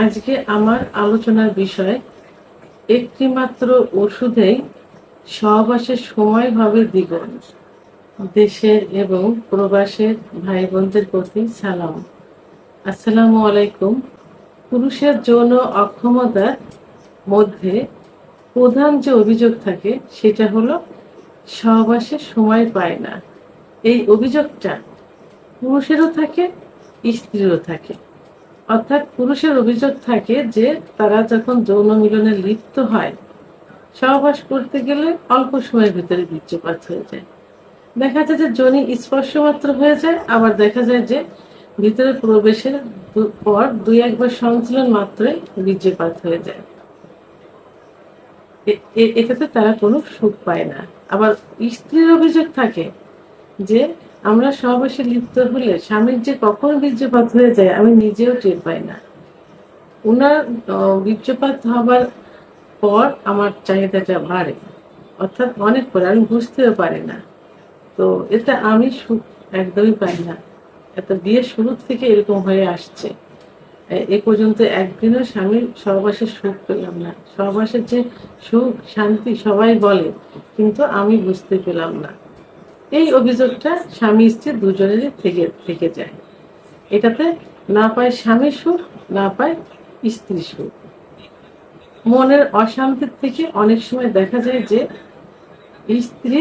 আজকে আমার আলোচনার বিষয় একটি মাত্র ওষুধেই সহবাসের সময় হবে দ্বিগুণ। দেশের এবং প্রবাসের ভাই বোনদের প্রতি সালাম। আসসালামু আলাইকুম। পুরুষের যৌন অক্ষমতার মধ্যে প্রধান যে অভিযোগ থাকে সেটা হলো সহবাসের সময় পায় না। এই অভিযোগটা পুরুষেরও থাকে, স্ত্রীরও থাকে। অর্থাৎ পুরুষের অভিযোগ থাকে যে তারা যখন যৌন মিলনে লিপ্ত হয়, সহবাস করতে গেলে অল্প সময়ের ভিতরে বীর্যপাত হয়ে যায়। দেখা যায় যে যোনি স্পর্শ মাত্র হয়ে যায়, আবার দেখা যায় যে ভিতরে প্রবেশের পর দুই একবার সংযোজন মাত্রই বীর্যপাত হয়ে যায়। এটাতে তারা কোনো সুখ পায় না। আবার স্ত্রীর অভিযোগ থাকে যে আমরা সহবাসে লিপ্ত হলে স্বামীর যে কখন বীর্যপাত হয়ে যায় আমি নিজেও টের পাই না। উনার বীর্যপাত হবার পর আমার চাহিদাটা বাড়ে, অর্থাৎ অনেক পরে আমি বুঝতেও পারি না। তো এটা আমি সুখ একদমই পাই না। এটা বিয়ের শুরু থেকে এরকম হয়ে আসছে। এ পর্যন্ত একদিনও স্বামীর সহবাসের সুখ পেলাম না। সহবাসের যে সুখ শান্তি সবাই বলে, কিন্তু আমি বুঝতে পেলাম না। এই অভিযোগটা স্বামী স্ত্রী দুজনেরই থেকে যায়। এটাতে না পায় স্বামী সুখ, না পায় স্ত্রী সুখ। মনের অশান্তির থেকে অনেক সময় দেখা যায় যে স্ত্রী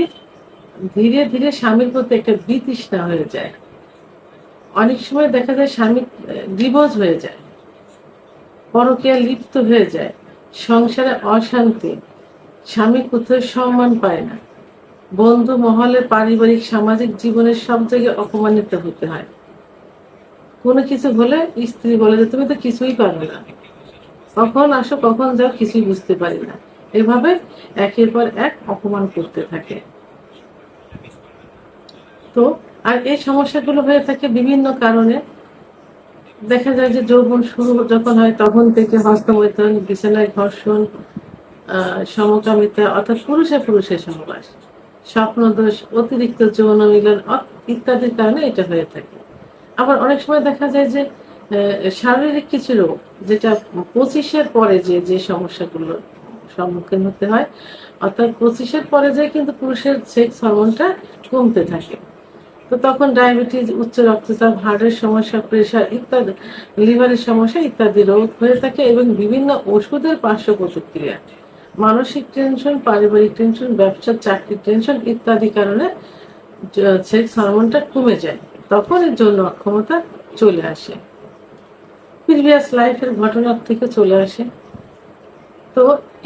ধীরে ধীরে স্বামীর প্রতি একটা বিতৃষ্ণা হয়ে যায়। অনেক সময় দেখা যায় স্বামী ডিভোর্স হয়ে যায়, পরকীয়া লিপ্ত হয়ে যায়, সংসারে অশান্তি, স্বামী কোথাও সম্মান পায় না, বন্ধু মহলে, পারিবারিক সামাজিক জীবনের সব জায়গায় অপমানিত হতে হয়। কোনো কিছু হলে স্ত্রী বলে যে তুমি তো কিছুই পারবে না, কখন আসো কখন যাও কিছুই বুঝতে পারি না। এভাবে একের পর এক অপমান করতে থাকে। তো আর এই সমস্যাগুলো হয়ে থাকে বিভিন্ন কারণে। দেখা যায় যে যৌবন শুরু যখন হয় তখন থেকে হস্তমৈথুন, বিছানায় ঘর্ষণ, সমকামিতা অর্থাৎ পুরুষে পুরুষের সহবাস, স্বপ্নদোষ, অতিরিক্ত যৌন মিলন ইত্যাদির কারণে এটা হয়ে থাকে। আবার অনেক সময় দেখা যায় যে শারীরিক কিছু রোগ, যেটা 25-এর পরে যে সমস্যাগুলোর সম্মুখীন হতে হয়, অর্থাৎ 25-এর পরে যায় কিন্তু পুরুষের সেক্স হরমোনটা কমতে থাকে। তো তখন ডায়াবেটিস, উচ্চ রক্তচাপ, হার্টের সমস্যা, প্রেশার ইত্যাদি, লিভারের সমস্যা ইত্যাদি রোগ হয়ে থাকে এবং বিভিন্ন ওষুধের পার্শ্ব প্রতিক্রিয়া, মানসিক টেনশন, পারিবারিক টেনশন, ব্যবসার চাকরির টেনশন ইত্যাদি কারণে সেক্স হরমোনটা কমে যায়। তখন এর জন্য অক্ষমতা চলে আসে, প্রিভিয়াস লাইফের ঘটনার থেকে চলে আসে। তো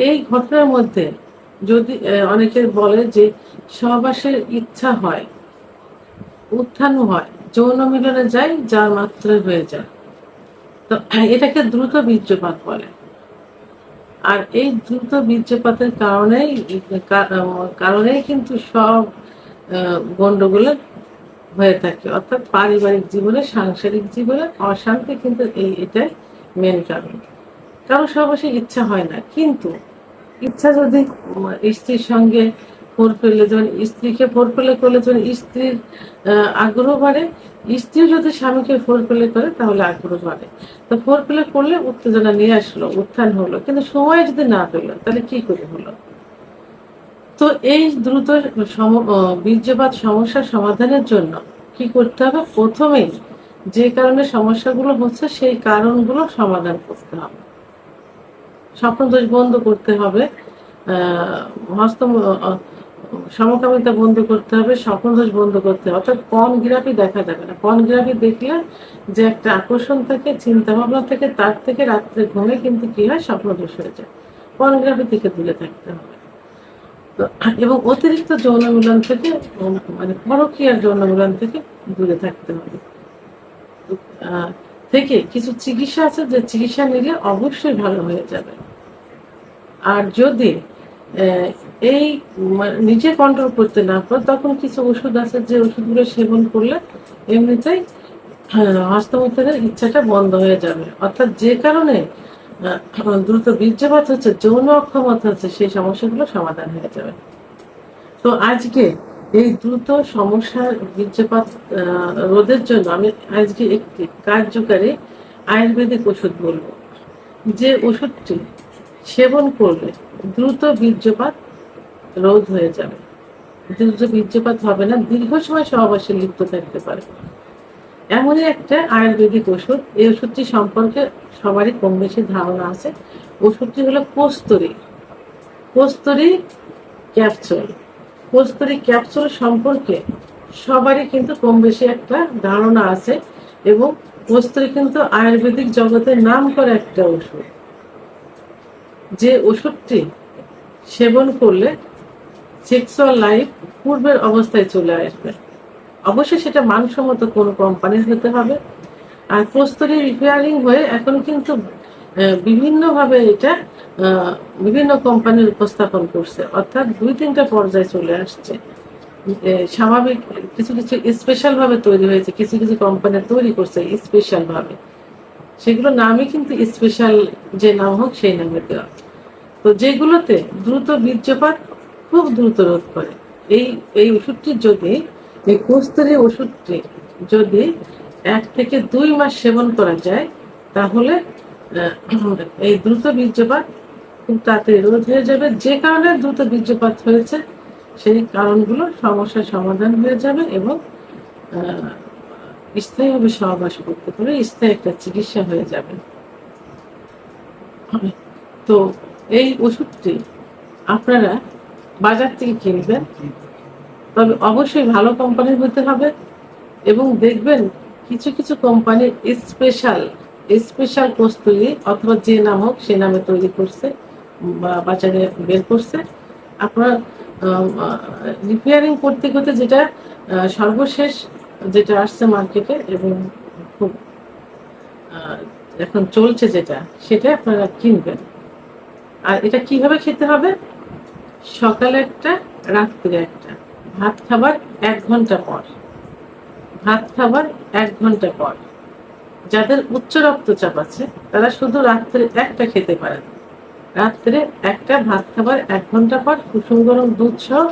এই ঘটনার মধ্যে যদি অনেকের বলে যে সহবাসের ইচ্ছা হয়, উত্থানও হয়, যৌন মিলনে যায়, যার মাত্রায় হয়ে যায়, তো এটাকে দ্রুত বীর্যপাত বলে। আর এই দ্রুত বীর্যপাতের কারণেই কিন্তু সব গন্ডগোল হয়ে থাকে, অর্থাৎ পারিবারিক জীবনে, সাংসারিক জীবনে অশান্তি কিন্তু এটাই মেন কারণ। কারো সহবাসে ইচ্ছা হয় না, কিন্তু ইচ্ছা যদি স্ত্রীর সঙ্গে ফোর পেলে, যখন স্ত্রীকে ফোর পেলে করলে যখন স্ত্রীর আগ্রহ বাড়ে, স্ত্রী যদি স্বামীকে ফোর পেলে করে তাহলে আগ্রহ বাড়ে। তো ফোর পেলে করলে উত্তেজনা নিয়ে আসলো, উত্থান হলো, কিন্তু সময় যদি না পেল তাহলে কি করে হলো? তো এই দ্রুত বীর্যপাত সমস্যার সমাধানের জন্য কি করতে হবে? প্রথমেই যে কারণে সমস্যাগুলো হচ্ছে সেই কারণগুলো সমাধান করতে হবে। স্বপ্নদোষ বন্ধ করতে হবে, সমকামিতা বন্ধ করতে হবে, স্বপ্নদোষ বন্ধ করতে হবে। অর্থাৎ পর্নোগ্রাফি দেখা যাবে না। পর্নোগ্রাফি দেখলে যে একটা আকর্ষণ থাকে, চিন্তা ভাবনা থেকে, তার থেকে রাত্রে ঘুমে কিন্তু কি হয়, স্বপ্নদোষ হয়ে যায়। পর্নোগ্রাফি থেকে দূরে থাকতে হবে। এবং অতিরিক্ত যৌন মিলন থেকে, মানে পরকীয়ার যৌন মিলন থেকে দূরে থাকতে হবে। থেকে কিছু চিকিৎসা আছে যে চিকিৎসা নিলে অবশ্যই ভালো হয়ে যাবে। আর যদি এই নিজে কন্ট্রোল করতে না পারে, তখন কিছু ওষুধ আছে যে ওষুধগুলো সেবন করলে এমনিতেই হস্তমৈথুনের ইচ্ছাটা বন্ধ হয়ে যাবে। অর্থাৎ যে কারণে দ্রুত বীর্যপাত হচ্ছে, যৌন অক্ষমতা হচ্ছে, সেই সমস্যাগুলো সমাধান হয়ে যাবে। তো আজকে এই দ্রুত সমস্যার বীর্যপাত রোধের জন্য আমি আজকে একটি কার্যকারী আয়ুর্বেদিক ওষুধ বলবো। যে ওষুধটি সেবন করলে দ্রুত বীর্যপাত রোধ হয়ে যাবে, দ্রুত বীর্যপাত হবে না, দীর্ঘ সময় সহবাসে লিপ্ত থাকতে পারে, এমনই একটা আয়ুর্বেদিক ওষুধ। এই ওষুধটি সম্পর্কে সবারই কম বেশি ধারণা আছে। ওষুধটি হলো কস্তুরী, কস্তুরী ক্যাপসুল। কস্তুরী ক্যাপসুল সম্পর্কে সবারই কিন্তু কম বেশি একটা ধারণা আছে, এবং কস্তুরী কিন্তু আয়ুর্বেদিক জগতের নাম করা একটা ওষুধ। যে ওষুধটি সেবন করলে সেক্সুয়াল লাইফ পূর্বের অবস্থায় চলে আসবে। অবশ্যই সেটা মানসম্মত কোনো কোম্পানির হতে হবে। আর কস্তুরী রিপেয়ারিং হয়ে এখন কিন্তু বিভিন্নভাবে এটা বিভিন্ন কোম্পানির উপস্থাপন করছে, অর্থাৎ 2-3টা পর্যায়ে চলে আসছে। স্বাভাবিক কিছু কিছু স্পেশাল ভাবে তৈরি হয়েছে, কিছু কিছু কোম্পানি তৈরি করছে স্পেশাল ভাবে, সেগুলো নামই কিন্তু স্পেশাল, যে নাম হোক সেই নামে দেওয়া। তো যেগুলোতে দ্রুত বীর্যপাত খুব দ্রুত রোধ করে, এই এই ওষুধটি যদি, এই কস্তুরী ওষুধটি যদি 1 থেকে 2 মাস সেবন করা যায়, তাহলে এই দ্রুত বীর্যপাত খুব তাড়াতাড়ি রোধ হয়ে যাবে। যে কারণে দ্রুত বীর্যপাত হয়েছে সেই কারণগুলো সমস্যার সমাধান হয়ে যাবে, এবং স্থায়ীভাবে সহবাস করতে পারে, স্থায়ী একটা চিকিৎসা হয়ে যাবে। তো এই ওষুধটি আপনারা বাজার থেকে কিনবেন, তবে অবশ্যই ভালো কোম্পানির হতে হবে। এবং দেখবেন কিছু কিছু কোম্পানি স্পেশাল স্পেশাল কস্তুরী অথবা যে নাম হোক সে নামে তৈরি করছে বা বাজারে বের করছে। আপনার রিপেয়ারিং করতে করতে যেটা সর্বশেষ যেটা আসছে মার্কেটে এবং খুব এখন চলছে যেটা, সেটা আপনারা কিনবেন। আর এটা কিভাবে খেতে হবে? সকালে একটা, রাত্রে একটা, ভাত খাবার 1 ঘন্টা পর, ভাত খাবার 1 ঘন্টা পর। যাদের উচ্চ রক্তচাপ আছে তারা শুধু রাত্রে একটা খেতে পারেন, রাত্রে একটা, ভাত খাবার 1 ঘন্টা পর, কুসুম গরম দুধ সহ।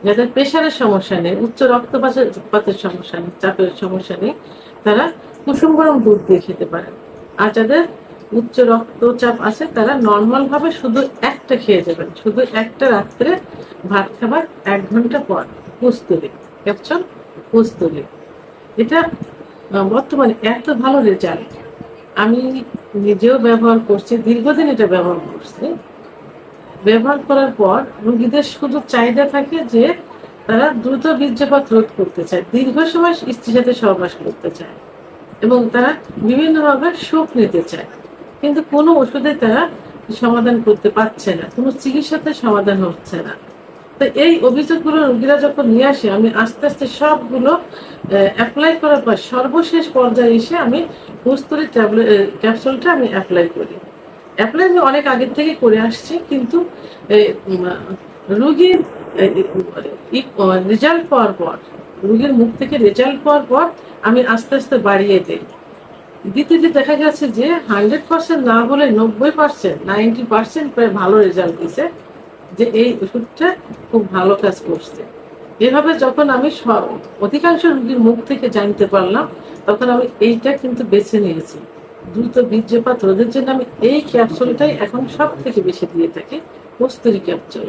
যাদের প্রেশারের সমস্যা নেই, উচ্চ রক্তপাতের সমস্যা নেই, চাপের সমস্যা নেই, তারা কুসুম গরম দুধ দিয়ে খেতে পারেন। আর যাদের উচ্চ রক্তচাপ আছে তারা নর্মাল ভাবে শুধু একটা খেয়ে যাবেন, শুধু একটা, রাত্রে ভাত খাবার 1 ঘন্টা পর। কস্তুরী ক্যাপসুল, কস্তুরী, এটা বর্তমানে এত ভালো রেজাল্ট, আমি নিজেও ব্যবহার করছি, দীর্ঘদিন এটা ব্যবহার করছি। ব্যবহার করার পর রোগীদের শুধু চাহিদা থাকে যে তারা দ্রুত বীর্যপাত রোধ করতে চায়, দীর্ঘ সময় স্ত্রীর সাথে সহবাস করতে চায়, এবং তারা বিভিন্নভাবে সুখ নিতে চায়, কিন্তু কোনো ওষুধে তারা সমাধান করতে পারছে না, কোনো চিকিৎসাতে সমাধান হচ্ছে না। তো এই অভিযোগগুলো রোগীরা যখন নিয়ে আসে, আমি আস্তে আস্তে সবগুলো অ্যাপ্লাই করার পর সর্বশেষ পর্যায়ে এসে আমি কস্তুরী ক্যাপসুলটা আমি অ্যাপ্লাই করি। অ্যাপ্লাই আমি অনেক আগের থেকে করে আসছি, কিন্তু রোগীর রেজাল্ট পাওয়ার পর, রোগীর মুখ থেকে রেজাল্ট পাওয়ার পর আমি আস্তে আস্তে বাড়িয়ে দিই। দিতে দেখা গেছে যে 100% না বলে 90%, 90% প্রায় ভালো রেজাল্ট দিছে, যে এই ওষুধটা খুব ভালো কাজ করছে। এভাবে যখন আমি অধিকাংশ রোগীর মুখ থেকে জানতে পারলাম, তখন আমি এইটা কিন্তু বেছে নিয়েছি। দ্রুত বীর্যপাত রোধের জন্য আমি এই ক্যাপসুলটাই এখন সব থেকে বেশি দিয়ে থাকি, কস্তুরী ক্যাপসুল,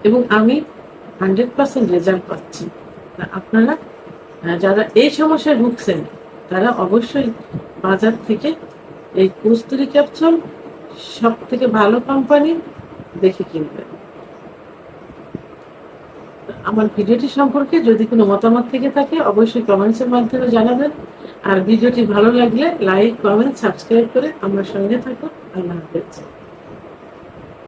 এবং আমি 100% রেজাল্ট পাচ্ছি। আপনারা যারা এই সমস্যায় ভুগছেন তারা অবশ্যই বাজার থেকে এই কস্তুরী ক্যাপসুল, সব থেকে ভালো কোম্পানি দেখে কিনবেন। আমার ভিডিওটি সম্পর্কে যদি কোনো মতামত থেকে থাকে অবশ্যই কমেন্টসের মাধ্যমে জানাবেন। আর ভিডিওটি ভালো লাগলে লাইক, কমেন্ট, সাবস্ক্রাইব করে আমার সঙ্গে থাকুন। আল্লাহ হাফেজ।